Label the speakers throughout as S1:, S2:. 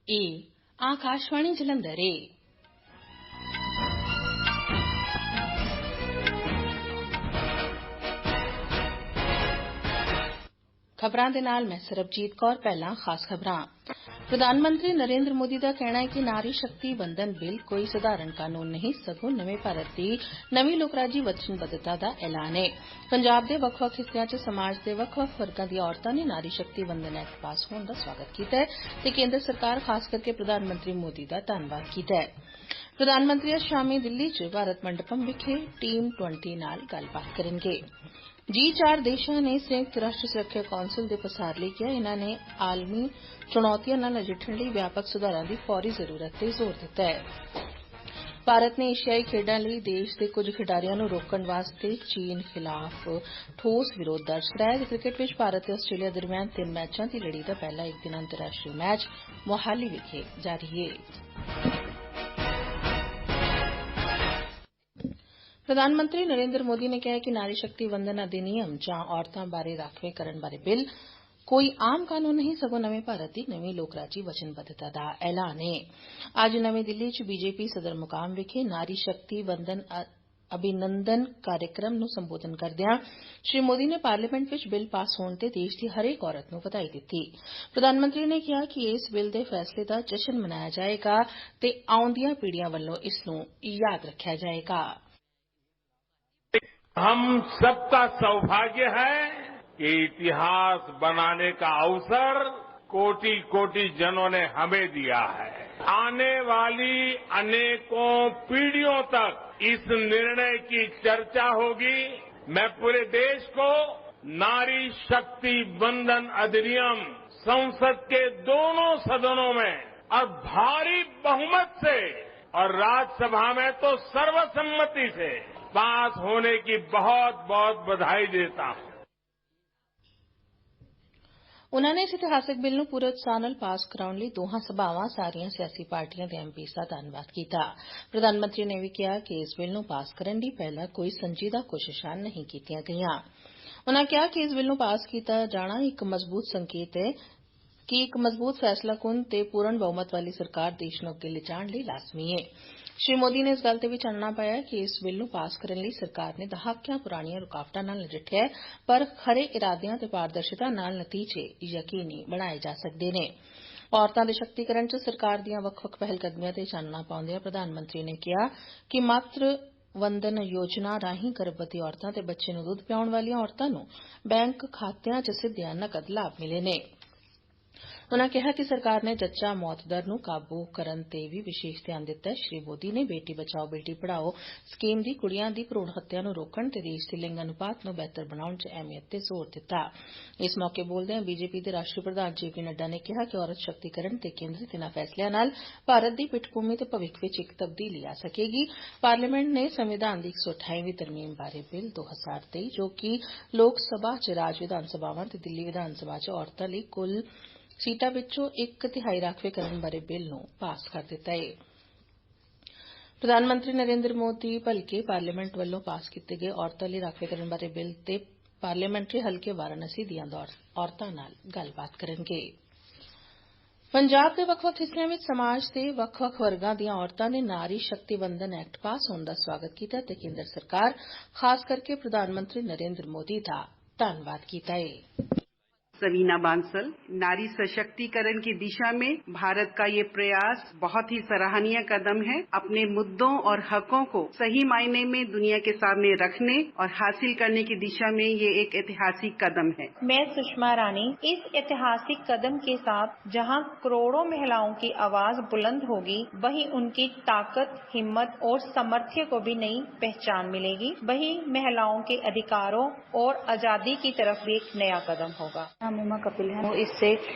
S1: ਇਹ ਆਕਾਸ਼ਵਾਣੀ ਜਲੰਧਰ ਏ। ਖਬਰਾਂ ਦੇ ਨਾਲ ਮੈਂ ਸਰਬਜੀਤ ਕੌਰ। ਪਹਿਲਾਂ ਖਾਸ ਖਬਰਾਂ। ਪ੍ਰਧਾਨ ਮੰਤਰੀ ਨਰਿੰਦਰ ਮੋਦੀ ਦਾ ਕਹਿਣਾ ਹੈ ਕਿ ਨਾਰੀ ਸ਼ਕਤੀ ਵੰਦਨ ਬਿੱਲ ਕੋਈ ਸਧਾਰਨ ਕਾਨੂੰਨ ਨਹੀਂ, ਸਗੋਂ ਨਵੇਂ ਭਾਰਤ ਦੀ ਨਵੀਂ ਲੋਕਰਾਜੀ ਵਚਨਬੱਧਤਾ ਦਾ ਐਲਾਨ ਹੈ। ਪੰਜਾਬ ਦੇ ਵੱਖ-ਵੱਖ ਹਿੱਸਿਆਂ 'ਚ ਸਮਾਜ ਦੇ ਵੱਖ-ਵੱਖ ਵਰਗਾਂ ਦੀਆਂ ਔਰਤਾਂ ਨੇ ਨਾਰੀ ਸ਼ਕਤੀ ਵੰਦਨ ਐਕਟ ਪਾਸ ਹੋਣ ਦਾ ਸਵਾਗਤ ਕੀਤਾ ਹੈ ਤੇ ਕੇਂਦਰ ਸਰਕਾਰ, ਖਾਸ ਕਰਕੇ ਪ੍ਰਧਾਨ ਮੰਤਰੀ ਮੋਦੀ ਦਾ ਧੰਨਵਾਦ ਕੀਤਾ ਹੈ। ਪ੍ਰਧਾਨ ਮੰਤਰੀ ਅੱਜ ਸ਼ਾਮੀ ਦਿੱਲੀ 'ਚ ਭਾਰਤ ਮੰਡਪਮ ਵਿਖੇ ਟੀਮ 20 ਨਾਲ ਗੱਲਬਾਤ ਕਰਨਗੇ। G4 ਦੇਸ਼ਾਂ ਨੇ ਸੰਯੁਕਤ ਰਾਸ਼ਟਰ ਸੁਰੱਖਿਆ ਕੌਂਸਲ ਦੇ ਪਸਾਰ ਲਈ ਕਿਹਾ ਇਨ੍ਹਾਂ ਨੇ ਆਲਮੀ ਚੁਣੌਤੀਆਂ ਨਾਲ ਨਜਿੱਠਣ ਲਈ ਵਿਆਪਕ ਸੁਧਾਰਾਂ ਦੀ ਫੌਰੀ ਜ਼ਰੂਰਤ ਤੇ ਜ਼ੋਰ ਦਿੱਤਾ ਹੈ। ਭਾਰਤ ਨੇ ਏਸ਼ੀਆਈ ਖੇਡਾਂ ਲਈ ਦੇਸ਼ ਦੇ ਕੁਝ ਖਿਡਾਰੀਆਂ ਨੂੰ ਰੋਕਣ ਵਾਸਤੇ ਚੀਨ ਖਿਲਾਫ ਠੋਸ ਵਿਰੋਧ ਦਰਜ ਕਰਾਇਆ ਹੈ। ਕ੍ਰਿਕਟ ਵਿੱਚ ਭਾਰਤ ਤੇ ਆਸਟ੍ਰੇਲੀਆ ਦਰਮਿਆਨ 3 ਮੈਚਾਂ ਦੀ ਲੜੀ ਦਾ ਪਹਿਲਾ ਇੱਕ ਦਿਨ ਅੰਤਰਰਾਸ਼ਟਰੀ ਮੈਚ ਮੋਹਾਲੀ ਵਿਖੇ ਜਾਰੀ ਹੈ। ਪ੍ਰਧਾਨ ਮੰਤਰੀ ਨਰਿੰਦਰ ਮੋਦੀ ਨੇ ਕਿਹਾ ਕਿ ਨਾਰੀ ਸ਼ਕਤੀ ਵੰਦਨ ਅਧਿਨਿਯਮ ਜਾਂ ਔਰਤਾਂ ਬਾਰੇ ਰਾਖਵੇਂ ਕਰਨ ਬਾਰੇ ਬਿੱਲ ਕੋਈ ਆਮ ਕਾਨੂੰਨ ਨਹੀਂ, ਸਗੋਂ ਨਵੇਂ ਭਾਰਤ ਦੀ ਨਵੀਂ ਲੋਕਰਾਜੀ ਵਚਨਬੱਧਤਾ ਦਾ ਐਲਾਨ ਹੈ। ਅੱਜ ਨਵੀਂ ਦਿੱਲੀ 'ਚ ਬੀਜੇਪੀ ਸਦਰ ਮੁਕਾਮ ਵਿਖੇ ਨਾਰੀ ਸ਼ਕਤੀ ਵੰਦਨ ਅਭਿਨੰਦਨ ਕਾਰਜਕ੍ਰਮ ਨੂੰ ਸੰਬੋਧਨ ਕਰਦਿਆਂ ਸ਼੍ਰੀ ਮੋਦੀ ਨੇ ਪਾਰਲੀਮੈਂਟ ਵਿੱਚ ਬਿੱਲ ਪਾਸ ਹੋਣ ਤੇ ਦੇਸ਼ ਦੀ ਹਰੇਕ ਔਰਤ ਨੂੰ ਵਧਾਈ ਦਿੱਤੀ। ਪ੍ਰਧਾਨ ਮੰਤਰੀ ਨੇ ਕਿਹਾ ਕਿ ਇਸ ਬਿੱਲ ਦੇ ਫੈਸਲੇ ਦਾ ਜਸ਼ਨ ਮਨਾਇਆ ਜਾਏਗਾ ਤੇ ਆਉਂਦੀਆਂ ਪੀੜ੍ਹੀਆਂ ਵੱਲੋਂ ਇਸ ਨੂੰ ਯਾਦ ਰੱਖਿਆ ਜਾਏਗਾ।
S2: हम सबका सौभाग्य है कि इतिहास बनाने का अवसर कोटि कोटि जनों ने हमें दिया है। आने वाली अनेकों पीढ़ियों तक इस निर्णय की चर्चा होगी। मैं पूरे देश को नारी शक्ति वंदन अधिनियम संसद के दोनों सदनों में और भारी बहुमत से और राज्यसभा में तो सर्वसम्मति से पास होने की बहुत बहुत बधाई देता हूं।
S1: ਉਨ੍ਹਾਂ ਨੇ ਇਸ ਇਤਿਹਾਸਕ ਬਿੱਲ ਨੂੰ ਪੂਰੇ ਉਤਸ਼ਾਹ ਨਾਲ ਪਾਸ ਕਰਾਉਣ ਲਈ ਦੋਹਾਂ ਸਭਾਵਾਂ, ਸਾਰੀਆਂ ਸਿਆਸੀ ਪਾਰਟੀਆਂ ਦੇ ਐਮਪੀਜ਼ ਦਾ ਧੰਨਵਾਦ ਕੀਤਾ। ਪ੍ਰਧਾਨ ਮੰਤਰੀ ਨੇ ਵੀ ਕਿਹਾ ਕਿ ਇਸ ਬਿੱਲ ਨੂੰ ਪਾਸ ਕਰਨ ਲਈ ਪਹਿਲਾਂ ਕੋਈ ਸੰਜੀਦਾ ਕੋਸ਼ਿਸ਼ਾਂ ਨਹੀਂ ਕੀਤੀਆਂ ਗਈਆਂ। ਉਨ੍ਹਾਂ ਕਿਹਾ ਕਿ ਇਸ ਬਿੱਲ ਨੂੰ ਪਾਸ ਕੀਤਾ ਜਾਣਾ ਇੱਕ ਮਜ਼ਬੂਤ ਸੰਕੇਤ ਹੈ ਕਿ ਇੱਕ ਮਜ਼ਬੂਤ ਫੈਸਲਾਕੁੰਨ ਤੇ ਪੂਰਨ ਬਹੁਮਤ ਵਾਲੀ ਸਰਕਾਰ ਦੇਸ਼ ਨੂੰ ਅੱਗੇ ਲਿਜਾਣ ਲਈ ਲਾਜ਼ਮੀ ਹੈ। ਸ਼੍ਰੀ ਮੋਦੀ ਨੇ ਇਸ ਗੱਲ ਤੇ ਵੀ ਚਾਨਣਾ ਪਾਇਆ ਕਿ ਇਸ ਬਿੱਲ ਨੂੰ ਪਾਸ ਕਰਨ ਲਈ ਸਰਕਾਰ ਨੇ ਦਹਾਕਿਆਂ ਪੁਰਾਣੀਆਂ ਰੁਕਾਵਟਾਂ ਨਾਲ ਨਜਿੱਠਿਆ ਹੈ, ਪਰ ਖਰੇ ਇਰਾਦਿਆਂ ਤੇ ਪਾਰਦਰਸ਼ਿਤਾ ਨਾਲ ਨਤੀਜੇ ਯਕੀਨੀ ਬਣਾਏ ਜਾ ਸਕਦੇ ਨੇ। ਔਰਤਾਂ ਦੇ ਸ਼ਕਤੀਕਰਨ 'ਚ ਸਰਕਾਰ ਦੀਆਂ ਵੱਖ-ਵੱਖ ਪਹਿਲਕਦਮੀਆਂ ਤੇ ਚਾਨਣਾ ਪਾਉਂਦਿਆਂ ਪ੍ਰਧਾਨ ਮੰਤਰੀ ਨੇ ਕਿਹਾ ਕਿ ਮਾਤਰ ਵੰਦਨ ਯੋਜਨਾ ਰਾਹੀਂ ਗਰਭਵਤੀ ਔਰਤਾਂ ਤੇ ਬੱਚੇ ਨੂੰ ਦੁੱਧ ਪਿਆਉਣ ਵਾਲੀਆਂ ਔਰਤਾਂ ਨੂੰ ਬੈਂਕ ਖਾਤਿਆਂ 'ਚ ਸਿੱਧਿਆਂ ਨਕਦ ਲਾਭ ਮਿਲੇ ਨੇ। ਉਨ੍ਹਾਂ ਕਿਹਾ ਕਿ ਸਰਕਾਰ ਨੇ ਜੱਚਾ ਮੌਤ ਦਰ ਨੂੰ ਕਾਬੂ ਕਰਨ ਤੇ ਵੀ ਵਿਸ਼ੇਸ਼ ਧਿਆਨ ਦਿੱਤਾ ਹੈ। ਸ਼੍ਰੀ ਮੋਦੀ ਨੇ ਬੇਟੀ ਬਚਾਓ ਬੇਟੀ ਪੜ੍ਹਾਓ ਸਕੀਮ ਦੀ ਕੁੜੀਆਂ ਦੀ ਭਰੂਣ ਹੱਤਿਆ ਨੂੰ ਰੋਕਣ ਤੇ ਦੇਸ਼ ਦੇ ਲਿੰਗ ਅਨੁਪਾਤ ਨੂੰ ਬਿਹਤਰ ਬਣਾਉਣ 'ਚ ਅਹਿਮੀਅਤ ਤੇ ਜ਼ੋਰ ਦਿੱਤਾ। ਇਸ ਮੌਕੇ ਬੋਲਦਿਆਂ ਬੀਜੇਪੀ ਦੇ ਰਾਸ਼ਟਰੀ ਪ੍ਰਧਾਨ JP ਨੱਡਾ ਨੇ ਕਿਹਾ ਕਿ ਔਰਤ ਸ਼ਕਤੀਕਰਨ ਤੇ ਕੇਂਦਰਿਤ ਇਨ੍ਹਾਂ ਫੈਸਲਿਆਂ ਨਾਲ ਭਾਰਤ ਦੀ ਪਿੱਠਭੂਮੀ ਤੇ ਭਵਿੱਖ ਵਿੱਚ ਇੱਕ ਤਬਦੀਲੀ ਆ ਸਕੇਗੀ। ਪਾਰਲੀਮੈਂਟ ਨੇ ਸੰਵਿਧਾਨ ਦੀ 128ਵੀਂ ਤਰਮੀਮ ਬਾਰੇ ਬਿੱਲ 2023 ਜੋ ਕਿ ਲੋਕ ਸਭਾ 'ਚ ਰਾਜ ਵਿਧਾਨ ਸਭਾਵਾਂ ਤੇ ਦਿੱਲੀ ਵਿਧਾਨ ਸਭਾ 'ਚ ਔਰਤਾਂ ਲਈ ਕੁੱਲ ਸੀਟਾਂ ਵਿੱਚੋਂ 1/3 ਰਾਖਵੇਂ ਕਰਨ ਬਾਰੇ ਬਿੱਲ ਨੂੰ ਪਾਸ ਕਰ ਦਿੱਤਾ ਹੈ। ਪ੍ਰਧਾਨ ਮੰਤਰੀ ਨਰਿੰਦਰ ਮੋਦੀ ਭਲਕੇ ਪਾਰਲੀਮੈਂਟ ਵੱਲੋਂ ਪਾਸ ਕੀਤੇ ਗਏ ਔਰਤਾਂ ਲਈ ਰਾਖਵੇਂਕਰਨ ਬਾਰੇ ਬਿੱਲ ਤੇ ਪਾਰਲੀਮੈਂਟਰੀ ਹਲਕੇ ਵਾਰਾਣਸੀ ਦੀਆਂ ਔਰਤਾਂ ਨਾਲ ਗੱਲਬਾਤ ਕਰਨਗੇ। ਪੰਜਾਬ ਦੇ ਵੱਖ-ਵੱਖ ਹਿੱਸਿਆਂ ਵਿੱਚ ਸਮਾਜ ਦੇ ਵੱਖ-ਵੱਖ ਵਰਗਾਂ ਦੀਆਂ ਔਰਤਾਂ ਨੇ ਨਾਰੀ ਸ਼ਕਤੀ ਵੰਦਨ ਐਕਟ ਪਾਸ ਹੋਣ ਦਾ ਸਵਾਗਤ ਕੀਤਾ ਤੇ ਕੇਂਦਰ ਸਰਕਾਰ, ਖਾਸ ਕਰਕੇ ਪ੍ਰਧਾਨ ਮੰਤਰੀ ਨਰਿੰਦਰ ਮੋਦੀ ਦਾ ਧੰਨਵਾਦ ਕੀਤਾ ਹੈ।
S3: सवीना बांसल, नारी सशक्तिकरण की दिशा में भारत का ये प्रयास बहुत ही सराहनीय कदम है। अपने मुद्दों और हकों को सही मायने में दुनिया के सामने रखने और हासिल करने की दिशा में ये एक ऐतिहासिक कदम है।
S4: मैं सुषमा रानी इस ऐतिहासिक कदम के साथ जहां करोड़ों महिलाओं की आवाज बुलंद होगी, वहीं उनकी ताकत, हिम्मत और सामर्थ्य को भी नई पहचान मिलेगी। वहीं महिलाओं के अधिकारों और आजादी की तरफ भी एक नया कदम होगा।
S5: उमा कपिल है। इससे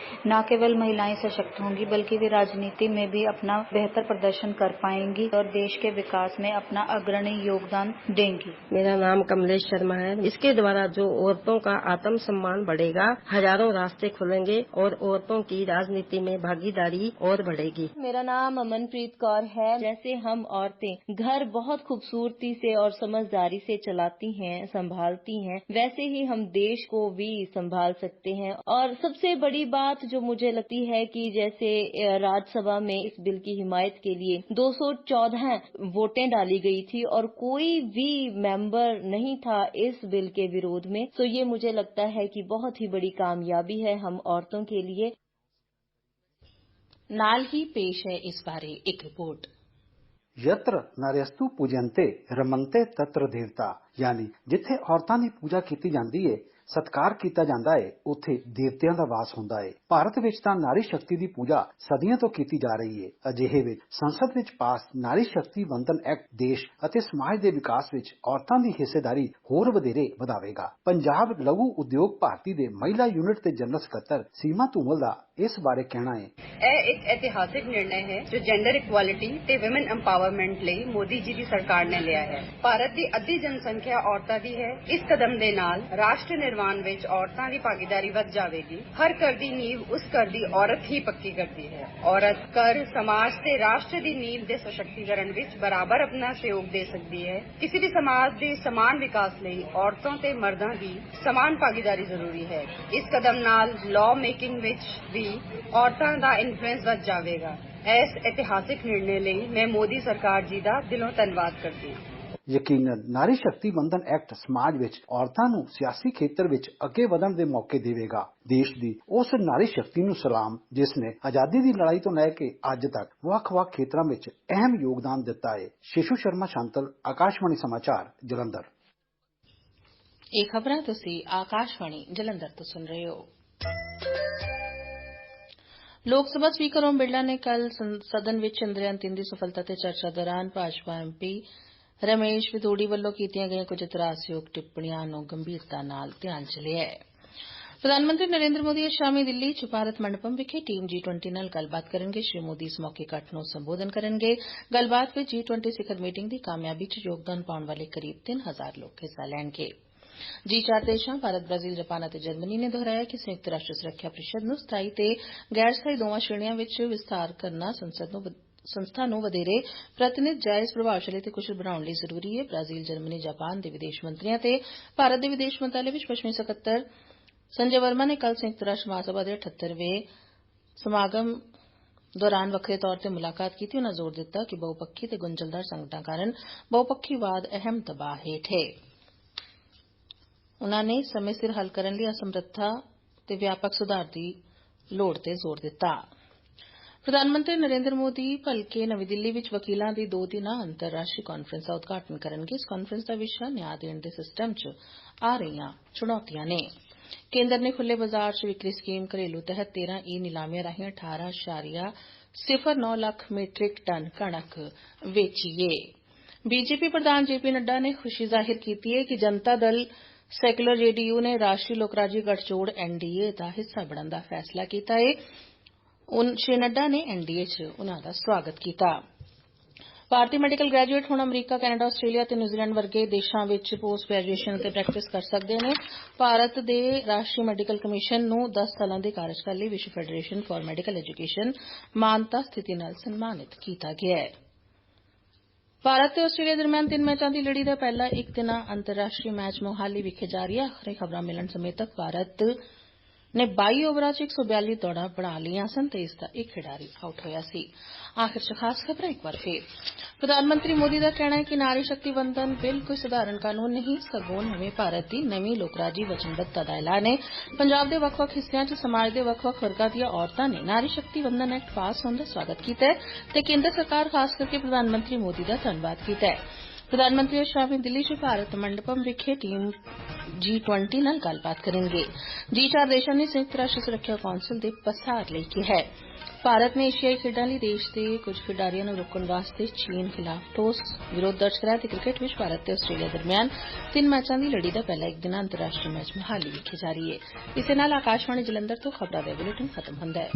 S5: न केवल महिलाएं सशक्त होंगी बल्कि वे राजनीति में भी अपना बेहतर प्रदर्शन कर पाएंगी और देश के विकास में अपना अग्रणी योगदान देंगी।
S6: मेरा नाम कमलेश शर्मा है। इसके द्वारा जो औरतों का आत्म सम्मान बढ़ेगा, हजारों रास्ते खुलेंगे और औरतों की राजनीति में भागीदारी और बढ़ेगी।
S7: मेरा नाम अमनप्रीत कौर है। जैसे हम औरतें घर बहुत खूबसूरती से और समझदारी से चलाती हैं, संभालती हैं, वैसे ही हम देश को भी संभाल सकते हैं। हैं। और सबसे बड़ी बात जो मुझे लगती है कि जैसे राज्यसभा में इस बिल की हिमायत के लिए 214 वोटें डाली गई थी और कोई भी मेंबर नहीं था इस बिल के विरोध में, तो ये मुझे लगता है कि बहुत ही बड़ी कामयाबी है हम औरतों के लिए।
S1: नाल ही पेश है इस बारे एक रिपोर्ट।
S8: यत्र नार्यस्तु पूजन्ते रमन्ते तत्र देवता, यानी जिथे औरतां ਦੀ ਪੂਜਾ ਕੀਤੀ ਜਾਂਦੀ ਏ, ਸਤਕਾਰ ਕੀਤਾ ਜਾਂਦਾ ਏ, ਉੱਥੇ ਦੇਵਤਿਆਂ ਦਾ ਵਾਸ ਹੁੰਦਾ ਏ। ਭਾਰਤ ਵਿੱਚ ਤਾਂ ਨਾਰੀ ਸ਼ਕਤੀ ਦੀ ਪੂਜਾ ਸਦੀਆਂ ਤੋਂ ਕੀਤੀ ਜਾ ਰਹੀ ਏ। ਅਜਿਹੇ ਵਿੱਚ ਸੰਸਦ ਵਿੱਚ ਪਾਸ ਨਾਰੀ ਸ਼ਕਤੀ ਵੰਦਨ ਐਕਟ ਦੇਸ਼ ਅਤੇ ਸਮਾਜ ਦੇ ਵਿਕਾਸ ਵਿੱਚ ਔਰਤਾਂ ਦੀ ਹਿੱਸੇਦਾਰੀ ਹੋਰ ਵਧੇਰੇ ਵਧਾਵੇਗਾ। ਪੰਜਾਬ ਲਘੂ ਉਦਯੋਗ ਭਾਰਤੀ ਦੇ ਮਹਿਲਾ ਯੂਨਿਟ ਦੇ ਜਨਰਲ ਸਕੱਤਰ ਸੀਮਾ ਧੂਮਲ ਦਾ ਇਸ ਬਾਰੇ ਕਹਿਣਾ ਹੈ।
S9: ਇਹ ਇੱਕ ਇਤਿਹਾਸਿਕ ਨਿਰਣਾ ਹੈ ਜੋ ਜੈਂਡਰ ਇਕੁਐਲਿਟੀ ਤੇ ਔਮਨ ਐਮਪਾਵਰਮੈਂਟ ਲਈ ਮੋਦੀ ਜੀ ਦੀ ਸਰਕਾਰ ਨੇ ਲਿਆ ਹੈ। ਭਾਰਤ ਦੀ ਅੱਧੀ ਜਨਸੰਖਿਆ ਔਰਤਾਂ ਦੀ ਹੈ। ਇਸ ਕਦਮ ਦੇ ਨਾਲ ਰਾਸ਼ਟਰ ਨਿਰਮਾਣ ਵਿੱਚ ਔਰਤਾਂ ਦੀ ਭਾਗੀਦਾਰੀ ਵੱਧ ਜਾਵੇਗੀ। ਹਰ ਘਰ ਦੀ ਨੀਂਵ ਉਸ ਘਰ ਦੀ ਔਰਤ ਹੀ ਪੱਕੀ ਕਰਦੀ ਹੈ। ਔਰਤ ਘਰ, ਸਮਾਜ ਤੇ ਰਾਸ਼ਟਰ ਦੀ ਨੀਂਵ ਦੇ ਸਸ਼ਕਤੀਕਰਨ ਵਿੱਚ ਬਰਾਬਰ ਆਪਣਾ ਸਹਿਯੋਗ ਦੇ ਸਕਦੀ ਹੈ। ਕਿਸੇ ਵੀ ਸਮਾਜ ਦੇ ਸਮਾਨ ਵਿਕਾਸ ਲਈ ਔਰਤਾਂ ਤੇ ਮਰਦਾਂ ਦੀ ਸਮਾਨ ਭਾਗੀਦਾਰੀ ਜ਼ਰੂਰੀ ਹੈ। ਇਸ ਕਦਮ ਨਾਲ ਲਾਅ ਮੇਕਿੰਗ ਵਿੱਚ ਵੀ ਔਰਤਾਂ ਦਾ ਇਨਫਲੂਐਂਸ ਵੱਧ ਜਾਵੇਗਾ। ਇਸ ਇਤਿਹਾਸਿਕ ਨਿਰਣੇ ਲਈ ਮੈਂ ਮੋਦੀ ਸਰਕਾਰ ਜੀ ਦਾ ਦਿਲੋਂ ਧੰਨਵਾਦ ਕਰਦੀ ਹਾਂ।
S8: ਯਕੀਨਨ ਨਾਰੀ ਸ਼ਕਤੀ ਵੰਦਨ ਐਕਟ ਸਮਾਜ ਵਿੱਚ ਔਰਤਾਂ ਨੂੰ ਸਿਆਸੀ ਖੇਤਰ ਵਿੱਚ ਅੱਗੇ ਵਧਣ ਦੇ ਮੌਕੇ ਦੇਵੇਗਾ। ਦੇਸ਼ ਦੀ ਉਸ ਨਾਰੀ ਸ਼ਕਤੀ ਨੂੰ ਸਲਾਮ ਜਿਸ ਨੇ ਆਜ਼ਾਦੀ ਦੀ ਲੜਾਈ ਤੋਂ ਲੈ ਕੇ ਅੱਜ ਤੱਕ ਵੱਖ-ਵੱਖ ਖੇਤਰਾਂ ਵਿੱਚ ਅਹਿਮ ਯੋਗਦਾਨ ਦਿੱਤਾ ਹੈ। ਸ਼ਿਸ਼ੂ ਸ਼ਰਮਾ ਸ਼ਾਂਤਲ, ਆਕਾਸ਼ਵਾਣੀ ਸਮਾਚਾਰ, ਜਲੰਧਰ।
S1: ਇਹ ਖਬਰਾਂ ਤੁਸੀਂ ਆਕਾਸ਼ਵਾਣੀ ਜਲੰਧਰ ਤੋਂ ਸੁਣ ਰਹੇ ਹੋ। ਲੋਕ ਸਭਾ ਸਪੀਕਰ ਓਮ ਬਿਰਲਾ ਨੇ ਕੱਲ ਸਦਨ ਵਿੱਚ ਚੰਦਰਯਾਨ 3 ਦੀ ਸਫਲਤਾ ਤੇ ਚਰਚਾ ਦੌਰਾਨ ਭਾਜਪਾ ਐਮਪੀ ਰਮੇਸ਼ ਵਿਧੂੜੀ ਵੱਲੋਂ ਕੀਤੀਆਂ ਗਈਆਂ ਕੁਝ ਇਤਰਾਜ਼ਯੋਗ ਟਿੱਪਣੀਆਂ ਨੂੰ ਗੰਭੀਰਤਾ ਨਾਲ ਧਿਆਨ 'ਚ ਲਿਆ ਹੈ। ਪ੍ਰਧਾਨ ਮੰਤਰੀ ਨਰਿੰਦਰ ਮੋਦੀ ਅੱਜ ਸ਼ਾਮੀ ਦਿੱਲੀ 'ਚ ਭਾਰਤ ਮੰਡਪਮ ਵਿਖੇ ਟੀਮ G20 ਨਾਲ ਗੱਲਬਾਤ ਕਰਨਗੇ। ਸ਼੍ਰੀ ਮੋਦੀ ਇਸ ਮੌਕੇ ਇਕੱਠ ਨੂੰ ਸੰਬੋਧਨ ਕਰਨਗੇ। ਗੱਲਬਾਤ ਵਿੱਚ G20 ਸਿਖਰ ਮੀਟਿੰਗ ਦੀ ਕਾਮਯਾਬੀ 'ਚ ਯੋਗਦਾਨ ਪਾਉਣ ਵਾਲੇ ਕਰੀਬ 3000 ਲੋਕ ਹਿੱਸਾ ਲੈਣਗੇ। G4 ਦੇਸ਼ਾਂ ਭਾਰਤ, ਬ੍ਰਾਜ਼ੀਲ, ਜਾਪਾਨ ਅਤੇ ਜਰਮਨੀ ਨੇ ਦੁਹਰਾਇਆ ਕਿ ਸੰਯੁਕਤ ਰਾਸ਼ਟਰ ਸੁਰੱਖਿਆ ਪ੍ਰੀਸ਼ਦ ਨੂੰ ਸਥਾਈ ਤੇ ਗੈਰ ਸਥਾਈ ਦੋਵਾਂ ਸ਼੍ਰੇਣੀਆਂ ਵਿੱਚ ਵਿਸਥਾਰ ਕਰਨਾ ਸੰਸਥਾ ਨੂੰ ਵਧੇਰੇ ਪ੍ਰਤੀਨਿਧ, ਜਾਇਜ਼, ਪ੍ਰਭਾਵਸ਼ਾਲੀ ਤੇ ਕੁਸ਼ਲ ਬਣਾਉਣ ਲਈ ਜ਼ਰੂਰੀ ਹੈ। ਬ੍ਰਾਜ਼ੀਲ, ਜਰਮਨੀ, ਜਾਪਾਨ ਦੇ ਵਿਦੇਸ਼ ਮੰਤਰੀਆਂ ਤੇ ਭਾਰਤ ਦੇ ਵਿਦੇਸ਼ ਮੰਤਰਾਲੇ ਵਿੱਚ ਪੱਛਮੀ ਸਕੱਤਰ ਸੰਜੇ ਵਰਮਾ ਨੇ ਕੱਲ ਸੰਯੁਕਤ ਰਾਸ਼ਟਰ ਮਹਾਸਭਾ ਦੇ 78ਵੇਂ ਸਮਾਗਮ ਦੌਰਾਨ ਵੱਖਰੇ ਤੌਰ ਤੇ ਮੁਲਾਕਾਤ ਕੀਤੀ। ਉਨ੍ਹਾਂ ਜ਼ੋਰ ਦਿੱਤਾ ਕਿ ਬਹੁਪੱਖੀ ਤੇ ਗੁੰਝਲਦਾਰ ਸੰਕਟਾਂ ਕਾਰਨ ਬਹੁਪੱਖੀਵਾਦ ਅਹਿਮ ਦਬਾਅ ਹੇਠ ਹੈ। ਉਨ੍ਹਾਂ ਨੇ ਸਮੇਂ ਸਿਰ ਹੱਲ ਕਰਨ ਲਈ ਅਸਮਰੱਥਾ ਤੇ ਵਿਆਪਕ ਸੁਧਾਰ ਦੀ ਲੋੜ ਤੇ ਜ਼ੋਰ ਦਿੱਤਾ। ਪ੍ਰਧਾਨ ਮੰਤਰੀ ਨਰਿੰਦਰ ਮੋਦੀ ਭਲਕੇ ਨਵੀਂ ਦਿੱਲੀ ਵਿੱਚ ਵਕੀਲਾਂ ਦੀ 2 ਦਿਨਾਂ ਅੰਤਰਰਾਸ਼ਟਰੀ ਕਾਨਫਰੰਸ ਦਾ ਉਦਘਾਟਨ ਕਰਨਗੇ। ਇਸ ਕਾਨਫਰੰਸ ਦਾ ਵਿਸ਼ਾ ਨਿਆਂ ਦੇਣ ਦੇ ਸਿਸਟਮ 'ਚ ਆ ਰਹੀਆਂ ਚੁਣੌਤੀਆਂ ਨੇ। ਕੇਂਦਰ ਨੇ ਖੁੱਲ੍ਹੇ ਬਾਜ਼ਾਰ 'ਚ ਵਿਕਰੀ ਸਕੀਮ ਘਰੇਲੂ ਤਹਿਤ 13 ਨੀਲਾਮੀਆਂ ਰਾਹੀਂ 18.09 ਲੱਖ ਮੀਟ੍ਰਿਕ ਟਨ ਕਣਕ ਵੇਚੀ ਏ। ਬੀਜੇਪੀ ਪ੍ਰਧਾਨ JP ਨੱਡਾ ਨੇ ਖੁਸ਼ੀ ਜ਼ਾਹਿਰ ਕੀਤੀ ਹੈ ਕਿ ਜਨਤਾ ਦਲ ਸੈਕੂਲਰ JDU ਨੇ ਰਾਸ਼ਟਰੀ ਲੋਕਰਾਜੀ ਗਠਜੋੜ NDA ਦਾ ਹਿੱਸਾ ਬਣਨ ਦਾ ਫੈਸਲਾ ਕੀਤਾ ਹੈ। ਸ਼੍ਰੀ ਨੱਡਾ ਨੇ NDA 'ਚ ਉਨ੍ਹਾਂ ਦਾ ਸਵਾਗਤ ਕੀਤਾ। ਭਾਰਤੀ ਮੈਡੀਕਲ ਗ੍ਰੈਜੂਏਟ ਹੁਣ ਅਮਰੀਕਾ, ਕੈਨੇਡਾ, ਆਸਟ੍ਰੇਲੀਆ ਤੇ ਨਿਊਜ਼ੀਲੈਂਡ ਵਰਗੇ ਦੇਸ਼ਾਂ ਵਿੱਚ ਪੋਸਟ ਗ੍ਰੈਜੂਏਸ਼ਨ ਅਤੇ ਪ੍ਰੈਕਟਿਸ ਕਰ ਸਕਦੇ ਨੇ। ਭਾਰਤ ਦੇ ਰਾਸ਼ਟਰੀ ਮੈਡੀਕਲ ਕਮਿਸ਼ਨ ਨੂੰ 10 ਸਾਲਾਂ ਦੇ ਕਾਰਜਕਾਲ ਲਈ ਵਿਸ਼ਵ ਫੈਡਰੇਸ਼ਨ ਫਾਰ ਮੈਡੀਕਲ ਐਜੂਕੇਸ਼ਨ ਮਾਨਤਾ ਸਥਿਤੀ ਨਾਲ ਸਨਮਾਨਿਤ ਕੀਤਾ ਗਿਆ ਹੈ। ਭਾਰਤ ਤੇ ਆਸਟ੍ਰੇਲੀਆ ਦਰਮਿਆਨ 3 ਮੈਚਾਂ ਦੀ ਲੜੀ ਦਾ ਪਹਿਲਾ ਇੱਕ ਦਿਨਾਂ ਅੰਤਰਰਾਸ਼ਟਰੀ ਮੈਚ ਮੋਹਾਲੀ ਵਿਖੇ ਜਾਰੀ ਹੈ। ਆਖਰੀ ਖਬਰਾਂ ਮਿਲਣ ਸਮੇਂ ਤੱਕ ਭਾਰਤ ਨੇ 22 ਓਵਰਾਂ 'ਚ 142 ਦੌੜਾਂ ਬਣਾ ਲਈਆਂ ਸਨ ਤੇ ਇਸ ਦਾ ਇੱਕ ਖਿਡਾਰੀ ਆਊਟ ਹੋਇਆ ਸੀ। ਆਖਿਰ 'ਚ ਖਾਸ ਖਬਰਾਂ ਇੱਕ ਵਾਰ ਫੇਰ। ਪ੍ਰਧਾਨ ਮੰਤਰੀ ਮੋਦੀ ਦਾ ਕਹਿਣਾ ਹੈ ਕਿ ਨਾਰੀ ਸ਼ਕਤੀ ਵੰਦਨ ਬਿੱਲ ਕੋਈ ਸਧਾਰਨ ਕਾਨੂੰਨ ਨਹੀਂ, ਸਗੋਂ ਨਵੇਂ ਭਾਰਤ ਦੀ ਨਵੀਂ ਲੋਕਰਾਜੀ ਵਚਨਬੱਧਤਾ ਦਾ ਐਲਾਨ ਹੈ। ਪੰਜਾਬ ਦੇ ਵੱਖ-ਵੱਖ ਹਿੱਸਿਆਂ 'ਚ ਸਮਾਜ ਦੇ ਵੱਖ-ਵੱਖ ਵਰਗਾਂ ਦੀਆਂ ਔਰਤਾਂ ਨੇ ਨਾਰੀ ਸ਼ਕਤੀ ਵੰਦਨ ਐਕਟ ਪਾਸ ਹੋਣ ਦਾ ਸਵਾਗਤ ਕੀਤਾ ਹੈ ਤੇ ਕੇਂਦਰ ਸਰਕਾਰ ਖਾਸ ਕਰਕੇ ਪ੍ਰਧਾਨ ਮੰਤਰੀ ਮੋਦੀ ਦਾ ਧੰਨਵਾਦ ਕੀਤਾ ਹੈ। ਪ੍ਰਧਾਨ ਮੰਤਰੀ ਅੱਜ ਸ਼ਾਮੀ ਦਿੱਲੀ 'ਚ ਭਾਰਤ ਮੰਡਪਮ ਵਿਖੇ ਟੀਮ G20 ਨਾਲ ਗੱਲਬਾਤ ਕਰਨਗੇ। G4 ਦੇਸ਼ਾਂ ਨੇ ਸੰਯੁਕਤ ਰਾਸ਼ਟਰ ਸੁਰੱਖਿਆ ਕੌਂਸਲ ਦੇ ਪਸਾਰ ਲਈ ਕਿਹਾ ਹੈ। ਭਾਰਤ ਨੇ ਏਸ਼ੀਆਈ ਖੇਡਾਂ ਲਈ ਦੇਸ਼ ਦੇ ਕੁਝ ਖਿਡਾਰੀਆਂ ਨੂੰ ਰੋਕਣ ਵਾਸਤੇ ਚੀਨ ਖਿਲਾਫ ਠੋਸ ਵਿਰੋਧ ਦਰਜ ਕਰਾਇਆ ਤੇ ਕ੍ਰਿਕਟ ਵਿੱਚ ਭਾਰਤ ਤੇ ਆਸਟ੍ਰੇਲੀਆ ਦਰਮਿਆਨ 3 ਮੈਚਾਂ ਦੀ ਲੜੀ ਦਾ ਪਹਿਲਾ ਇੱਕ ਦਿਨਾਂ ਅੰਤਰਰਾਸ਼ਟਰੀ ਮੈਚ ਮੋਹਾਲੀ ਵਿਖੇ ਜਾਰੀ ਹੈ। ਇਸੇ ਨਾਲ ਆਕਾਸ਼ਵਾਣੀ ਜਲੰਧਰ ਤੋਂ ਖਬਰਾਂ ਦਾ ਬੁਲੇਟਿਨ ਖਤਮ ਹੁੰਦਾ ਹੈ।